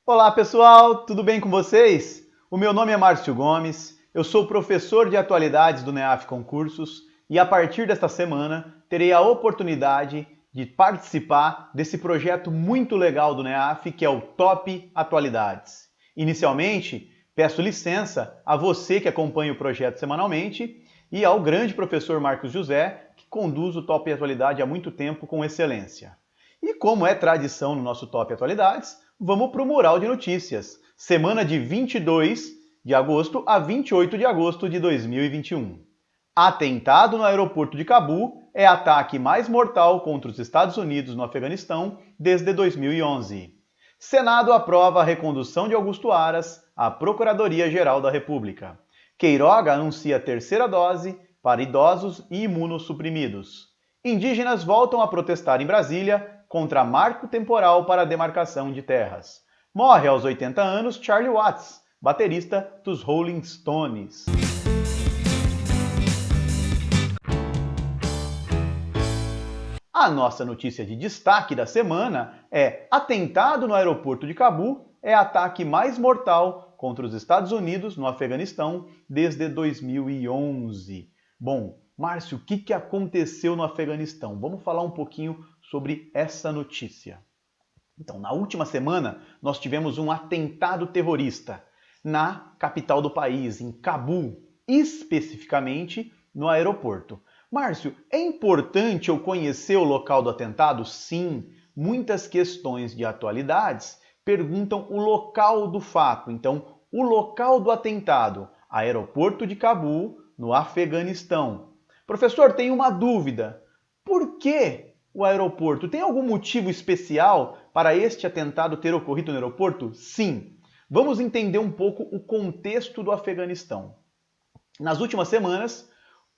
Olá pessoal, tudo bem com vocês? O meu nome é Márcio Gomes, eu sou professor de atualidades do NEAF Concursos e a partir desta semana terei a oportunidade de participar desse projeto muito legal do NEAF que é o Top Atualidades. Inicialmente, peço licença a você que acompanha o projeto semanalmente e ao grande professor Marcos José, que conduz o Top Atualidade há muito tempo com excelência. E como é tradição no nosso Top Atualidades, vamos para o Mural de Notícias, semana de 22 de agosto a 28 de agosto de 2021. Atentado no aeroporto de Cabu é ataque mais mortal contra os Estados Unidos no Afeganistão desde 2011. Senado aprova a recondução de Augusto Aras à Procuradoria-Geral da República. Queiroga anuncia terceira dose para idosos e imunossuprimidos. Indígenas voltam a protestar em Brasília contra marco temporal para a demarcação de terras. Morre aos 80 anos Charlie Watts, baterista dos Rolling Stones. A nossa notícia de destaque da semana é: atentado no aeroporto de Cabu é ataque mais mortal contra os Estados Unidos no Afeganistão desde 2011. Bom, Márcio, o que aconteceu no Afeganistão? Vamos falar um pouquinho sobre essa notícia. Então, na última semana, nós tivemos um atentado terrorista na capital do país, em Cabul, especificamente no aeroporto. Márcio, é importante eu conhecer o local do atentado? Sim, muitas questões de atualidades perguntam o local do fato. Então, o local do atentado, aeroporto de Cabul, no Afeganistão. Professor, tenho uma dúvida. Por que o aeroporto? Tem algum motivo especial para este atentado ter ocorrido no aeroporto? Sim. Vamos entender um pouco o contexto do Afeganistão. Nas últimas semanas,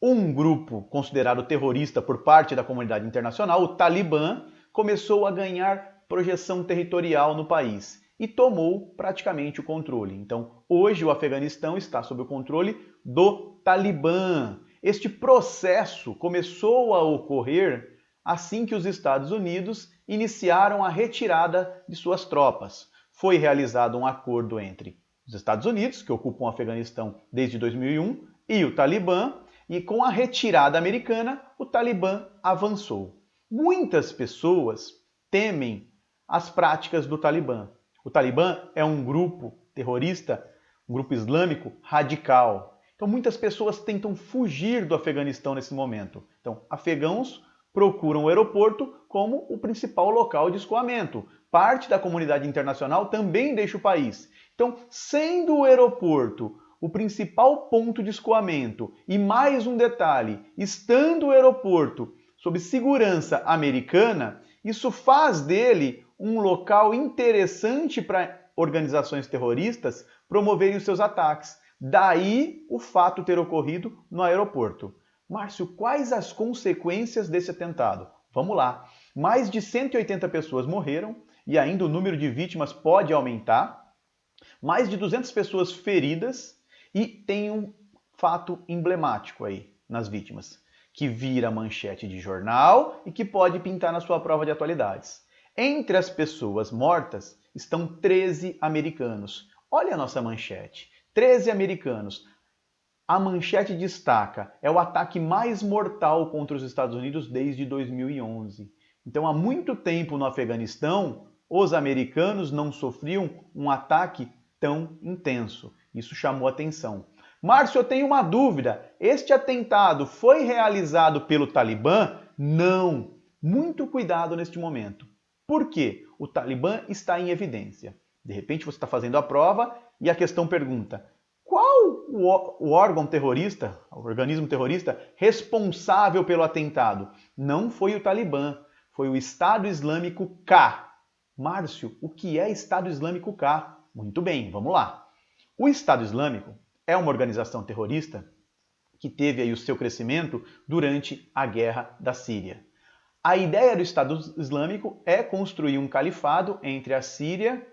um grupo considerado terrorista por parte da comunidade internacional, o Talibã, começou a ganhar projeção territorial no país e tomou praticamente o controle. Então, hoje o Afeganistão está sob o controle do Talibã. Este processo começou a ocorrer assim que os Estados Unidos iniciaram a retirada de suas tropas. Foi realizado um acordo entre os Estados Unidos, que ocupam o Afeganistão desde 2001, e o Talibã, e com a retirada americana, o Talibã avançou. Muitas pessoas temem as práticas do Talibã. O Talibã é um grupo terrorista, um grupo islâmico radical. Então muitas pessoas tentam fugir do Afeganistão nesse momento. Então, afegãos procuram o aeroporto como o principal local de escoamento. Parte da comunidade internacional também deixa o país. Então, sendo o aeroporto o principal ponto de escoamento, e mais um detalhe, estando o aeroporto sob segurança americana, isso faz dele um local interessante para organizações terroristas promoverem os seus ataques. Daí o fato ter ocorrido no aeroporto. Márcio, quais as consequências desse atentado? Vamos lá. Mais de 180 pessoas morreram e ainda o número de vítimas pode aumentar. Mais de 200 pessoas feridas e tem um fato emblemático aí nas vítimas, que vira manchete de jornal e que pode pintar na sua prova de atualidades. Entre as pessoas mortas estão 13 americanos. Olha a nossa manchete. 13 americanos. A manchete destaca, é o ataque mais mortal contra os Estados Unidos desde 2011. Então, há muito tempo no Afeganistão, os americanos não sofriam um ataque tão intenso. Isso chamou atenção. Márcio, eu tenho uma dúvida. Este atentado foi realizado pelo Talibã? Não. Muito cuidado neste momento. Por quê? O Talibã está em evidência. De repente você está fazendo a prova e a questão pergunta: qual o órgão terrorista, o organismo terrorista responsável pelo atentado? Não foi o Talibã, foi o Estado Islâmico K. Márcio, o que é Estado Islâmico K? Muito bem, vamos lá. O Estado Islâmico é uma organização terrorista que teve aí o seu crescimento durante a Guerra da Síria. A ideia do Estado Islâmico é construir um califado entre a Síria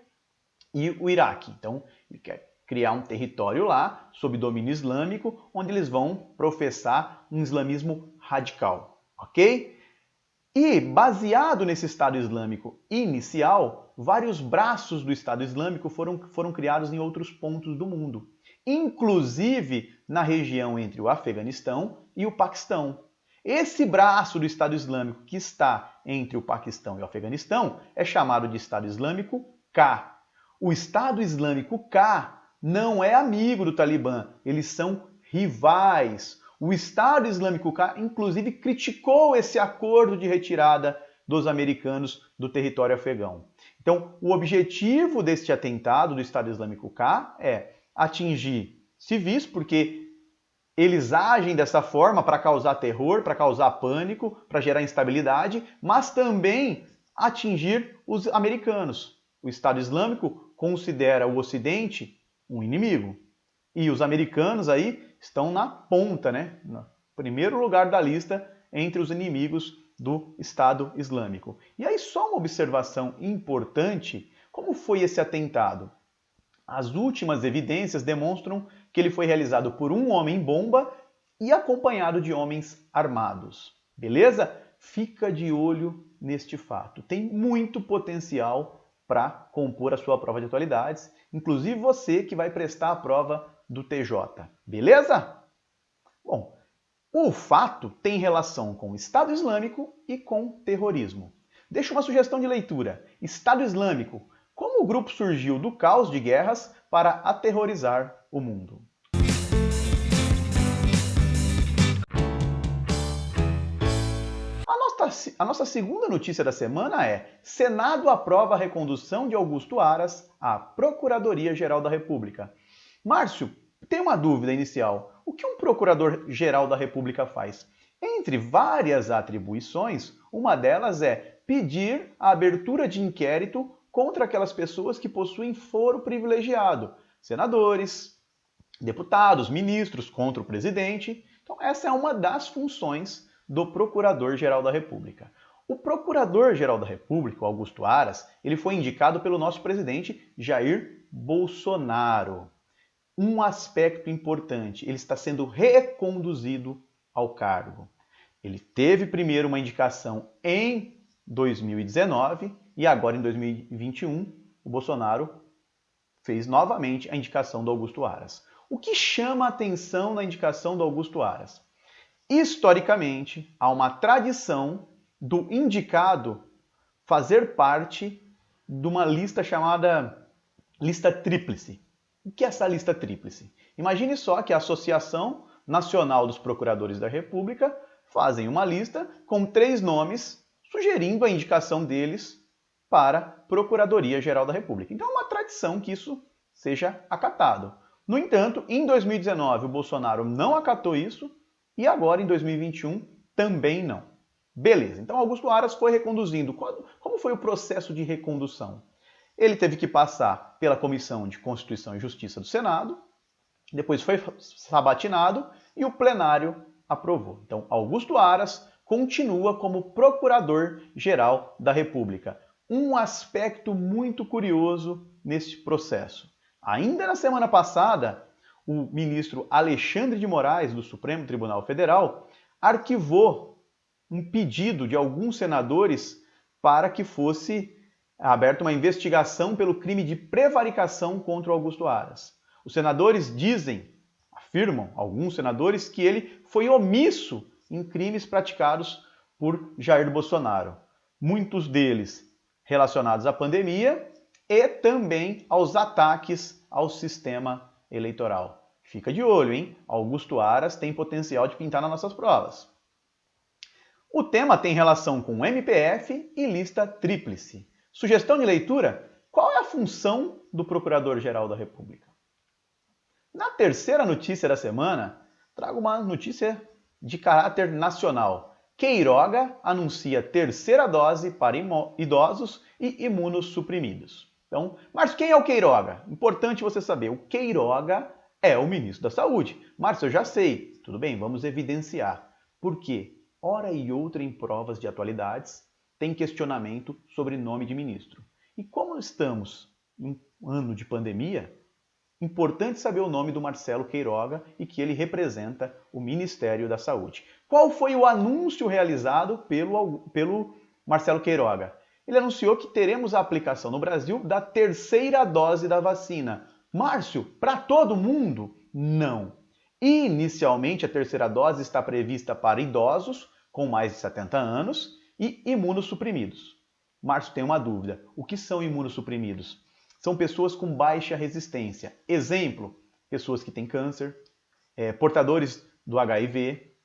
e o Iraque. Então, ele quer criar um território lá, sob domínio islâmico, onde eles vão professar um islamismo radical, ok? E, baseado nesse Estado Islâmico inicial, vários braços do Estado Islâmico foram criados em outros pontos do mundo, inclusive na região entre o Afeganistão e o Paquistão. Esse braço do Estado Islâmico que está entre o Paquistão e o Afeganistão é chamado de Estado Islâmico K. O Estado Islâmico K não é amigo do Talibã, eles são rivais. O Estado Islâmico K, inclusive, criticou esse acordo de retirada dos americanos do território afegão. Então, o objetivo deste atentado do Estado Islâmico K é atingir civis, porque eles agem dessa forma para causar terror, para causar pânico, para gerar instabilidade, mas também atingir os americanos. O Estado Islâmico considera o Ocidente um inimigo. E os americanos aí estão na ponta, né? No primeiro lugar da lista entre os inimigos do Estado Islâmico. E aí só uma observação importante, como foi esse atentado? As últimas evidências demonstram que ele foi realizado por um homem-bomba e acompanhado de homens armados. Beleza? Fica de olho neste fato. Tem muito potencial para compor a sua prova de atualidades, inclusive você que vai prestar a prova do TJ. Beleza? Bom, o fato tem relação com o Estado Islâmico e com terrorismo. Deixo uma sugestão de leitura. Estado Islâmico. Como o grupo surgiu do caos de guerras para aterrorizar o mundo? A nossa segunda notícia da semana é: Senado aprova a recondução de Augusto Aras à Procuradoria-Geral da República. Márcio, tem uma dúvida inicial. O que um Procurador-Geral da República faz? Entre várias atribuições, uma delas é pedir a abertura de inquérito contra aquelas pessoas que possuem foro privilegiado, senadores, deputados, ministros, contra o presidente. Então essa é uma das funções do Procurador-Geral da República. O Procurador-Geral da República, Augusto Aras, ele foi indicado pelo nosso presidente Jair Bolsonaro. Um aspecto importante, ele está sendo reconduzido ao cargo. Ele teve primeiro uma indicação em 2019 e agora em 2021 o Bolsonaro fez novamente a indicação do Augusto Aras. O que chama a atenção na indicação do Augusto Aras? Historicamente, há uma tradição do indicado fazer parte de uma lista chamada lista tríplice. O que é essa lista tríplice? Imagine só que a Associação Nacional dos Procuradores da República fazem uma lista com 3 nomes, sugerindo a indicação deles para a Procuradoria-Geral da República. Então é uma tradição que isso seja acatado. No entanto, em 2019 o Bolsonaro não acatou isso e agora em 2021 também não. Beleza, então Augusto Aras foi reconduzindo. Como foi o processo de recondução? Ele teve que passar pela Comissão de Constituição e Justiça do Senado, depois foi sabatinado e o plenário aprovou. Então, Augusto Aras continua como Procurador-Geral da República. Um aspecto muito curioso nesse processo. Ainda na semana passada, o ministro Alexandre de Moraes, do Supremo Tribunal Federal, arquivou um pedido de alguns senadores para que fosse aberta uma investigação pelo crime de prevaricação contra o Augusto Aras. Os senadores afirmam, alguns senadores, que ele foi omisso em crimes praticados por Jair Bolsonaro. Muitos deles relacionados à pandemia e também aos ataques ao sistema eleitoral. Fica de olho, hein? Augusto Aras tem potencial de pintar nas nossas provas. O tema tem relação com MPF e lista tríplice. Sugestão de leitura? Qual é a função do Procurador-Geral da República? Na terceira notícia da semana, trago uma notícia de caráter nacional. Queiroga anuncia terceira dose para idosos e imunossuprimidos. Então, Márcio, quem é o Queiroga? Importante você saber. O Queiroga é o ministro da Saúde. Márcio, eu já sei. Tudo bem, vamos evidenciar. Por quê? Hora e outra em provas de atualidades tem questionamento sobre nome de ministro. E como estamos em um ano de pandemia, Importante saber o nome do Marcelo Queiroga e que ele representa o Ministério da Saúde. Qual foi o anúncio realizado pelo Marcelo Queiroga? Ele anunciou que teremos a aplicação no Brasil da terceira dose da vacina. Márcio, para todo mundo? Não. Inicialmente, a terceira dose está prevista para idosos com mais de 70 anos e imunossuprimidos. Márcio tem uma dúvida. O que são imunossuprimidos? São pessoas com baixa resistência. Exemplo, pessoas que têm câncer, portadores do HIV,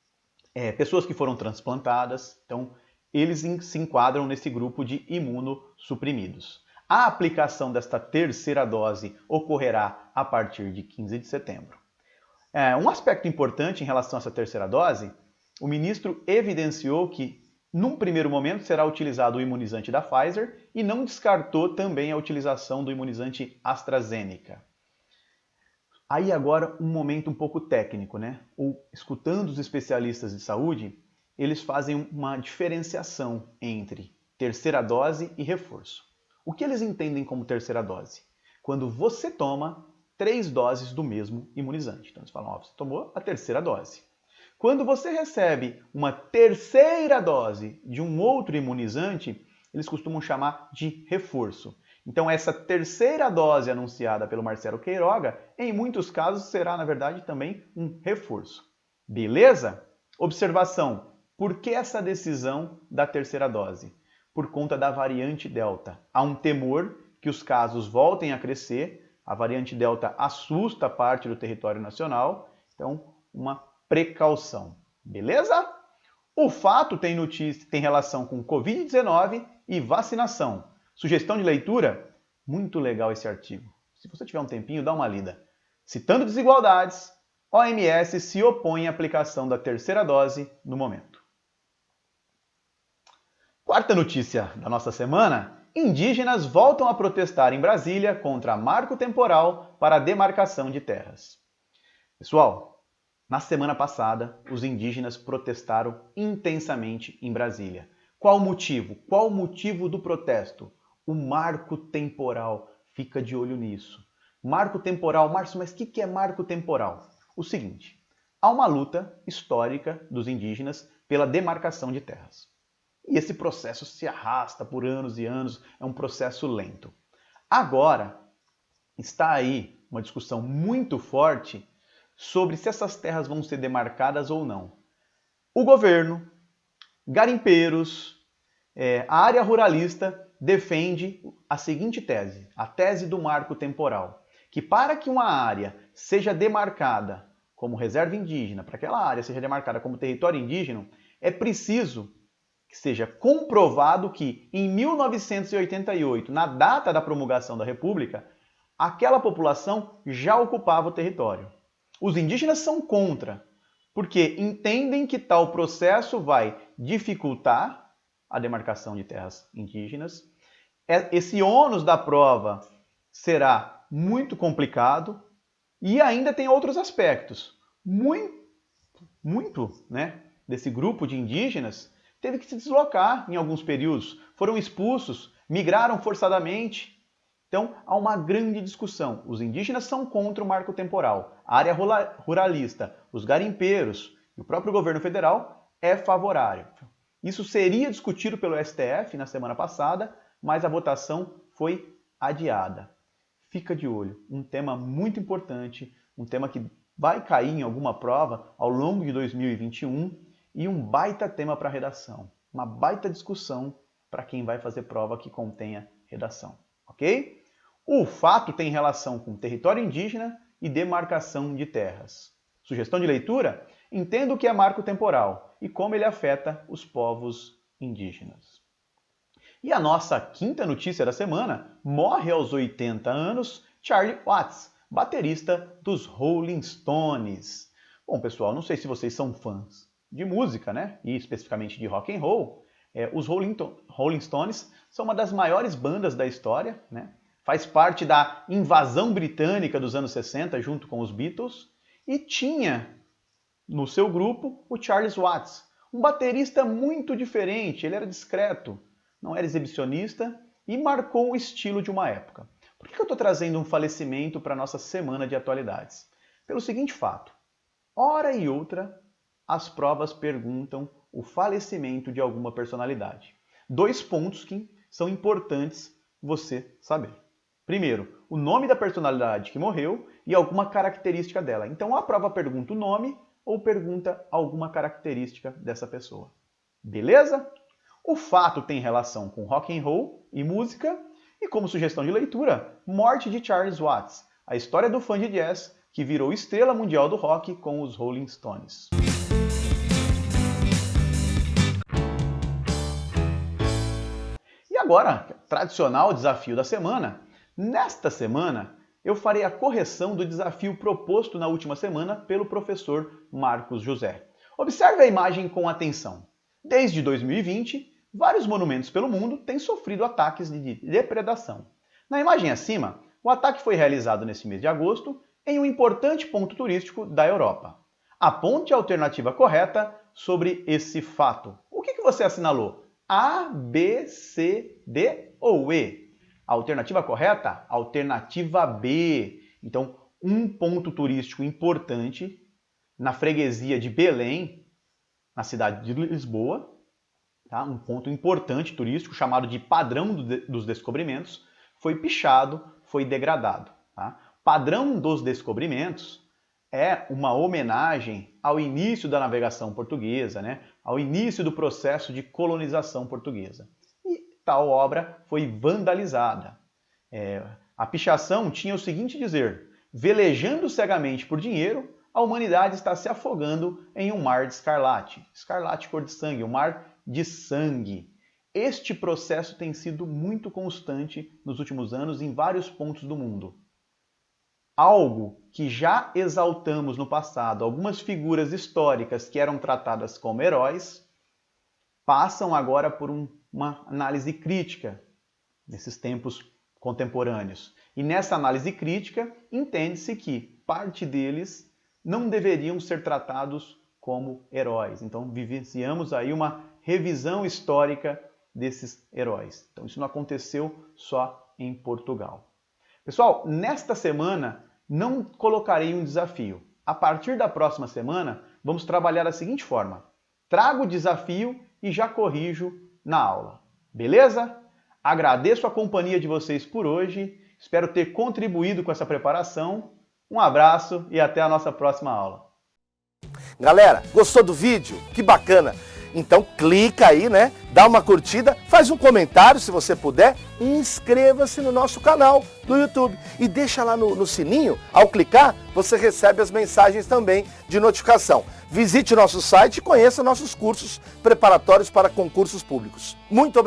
pessoas que foram transplantadas. Então, eles se enquadram nesse grupo de imunossuprimidos. A aplicação desta terceira dose ocorrerá a partir de 15 de setembro. Um aspecto importante em relação a essa terceira dose, o ministro evidenciou que, num primeiro momento, será utilizado o imunizante da Pfizer e não descartou também a utilização do imunizante AstraZeneca. Aí agora um momento um pouco técnico, né? Escutando os especialistas de saúde, eles fazem uma diferenciação entre terceira dose e reforço. O que eles entendem como terceira dose? Quando você toma 3 doses do mesmo imunizante. Então eles falam, você tomou a terceira dose. Quando você recebe uma terceira dose de um outro imunizante, eles costumam chamar de reforço. Então essa terceira dose anunciada pelo Marcelo Queiroga, em muitos casos será, na verdade, também um reforço. Beleza? Observação. Por que essa decisão da terceira dose? Por conta da variante Delta. Há um temor que os casos voltem a crescer. A variante Delta assusta parte do território nacional. Então, uma precaução. Beleza? O fato tem relação com Covid-19 e vacinação. Sugestão de leitura? Muito legal esse artigo. Se você tiver um tempinho, dá uma lida. Citando desigualdades, OMS se opõe à aplicação da terceira dose no momento. Quarta notícia da nossa semana: indígenas voltam a protestar em Brasília contra marco temporal para a demarcação de terras. Pessoal, na semana passada, os indígenas protestaram intensamente em Brasília. Qual o motivo? Qual o motivo do protesto? O marco temporal. Fica de olho nisso. Marco temporal. Márcio, mas o que é marco temporal? O seguinte, há uma luta histórica dos indígenas pela demarcação de terras. E esse processo se arrasta por anos e anos, é um processo lento. Agora, está aí uma discussão muito forte sobre se essas terras vão ser demarcadas ou não. O governo, garimpeiros, a área ruralista defende a seguinte tese, a tese do marco temporal, que para que uma área seja demarcada como reserva indígena, para que aquela área seja demarcada como território indígena, é preciso que seja comprovado que em 1988, na data da promulgação da República, aquela população já ocupava o território. Os indígenas são contra, porque entendem que tal processo vai dificultar a demarcação de terras indígenas. Esse ônus da prova será muito complicado e ainda tem outros aspectos. Muito, desse grupo de indígenas teve que se deslocar em alguns períodos, foram expulsos, migraram forçadamente. Então, há uma grande discussão. Os indígenas são contra o marco temporal. A área ruralista, os garimpeiros e o próprio governo federal é favorável. Isso seria discutido pelo STF na semana passada, mas a votação foi adiada. Fica de olho. Um tema muito importante, um tema que vai cair em alguma prova ao longo de 2021 e um baita tema para redação. Uma baita discussão para quem vai fazer prova que contenha redação. Ok? O fato tem relação com território indígena e demarcação de terras. Sugestão de leitura? Entenda o que é marco temporal e como ele afeta os povos indígenas. E a nossa quinta notícia da semana: morre aos 80 anos Charlie Watts, baterista dos Rolling Stones. Bom, pessoal, não sei se vocês são fãs de música, e especificamente de rock and roll. Os Rolling Stones são uma das maiores bandas da história, Faz parte da invasão britânica dos anos 60 junto com os Beatles e tinha no seu grupo o Charlie Watts, um baterista muito diferente. Ele era discreto, não era exibicionista e marcou o estilo de uma época. Por que eu estou trazendo um falecimento para a nossa semana de atualidades? Pelo seguinte fato, hora e outra, as provas perguntam o falecimento de alguma personalidade. 2 pontos que são importantes você saber. Primeiro, o nome da personalidade que morreu e alguma característica dela. Então a prova pergunta o nome ou pergunta alguma característica dessa pessoa. Beleza? O fato tem relação com rock and roll e música e como sugestão de leitura, Morte de Charles Watts, a história do fã de jazz que virou estrela mundial do rock com os Rolling Stones. E agora, tradicional desafio da semana. Nesta semana, eu farei a correção do desafio proposto na última semana pelo professor Marcos José. Observe a imagem com atenção. Desde 2020, vários monumentos pelo mundo têm sofrido ataques de depredação. Na imagem acima, o ataque foi realizado nesse mês de agosto em um importante ponto turístico da Europa. Aponte a alternativa correta sobre esse fato. O que você assinalou? A, B, C, D ou E? A alternativa correta? Alternativa B. Então, um ponto turístico importante na freguesia de Belém, na cidade de Lisboa, tá? Um ponto importante turístico chamado de Padrão dos Descobrimentos, foi pichado, foi degradado. Tá? Padrão dos Descobrimentos é uma homenagem ao início da navegação portuguesa, né? Ao início do processo de colonização portuguesa. Tal obra foi vandalizada. A pichação tinha o seguinte dizer: velejando cegamente por dinheiro, a humanidade está se afogando em um mar de escarlate. Escarlate, cor de sangue, um mar de sangue. Este processo tem sido muito constante nos últimos anos em vários pontos do mundo. Algo que já exaltamos no passado, algumas figuras históricas que eram tratadas como heróis, passam agora por uma análise crítica nesses tempos contemporâneos. E nessa análise crítica, entende-se que parte deles não deveriam ser tratados como heróis. Então, vivenciamos aí uma revisão histórica desses heróis. Então, isso não aconteceu só em Portugal. Pessoal, nesta semana não colocarei um desafio. A partir da próxima semana, vamos trabalhar da seguinte forma: trago o desafio e já corrijo na aula. Beleza? Agradeço a companhia de vocês por hoje. Espero ter contribuído com essa preparação. Um abraço e até a nossa próxima aula. Galera, gostou do vídeo? Que bacana! Então clica aí, né? Dá uma curtida, faz um comentário se você puder e inscreva-se no nosso canal do YouTube. E deixa lá no sininho, ao clicar, você recebe as mensagens também de notificação. Visite o nosso site e conheça nossos cursos preparatórios para concursos públicos. Muito obrigado!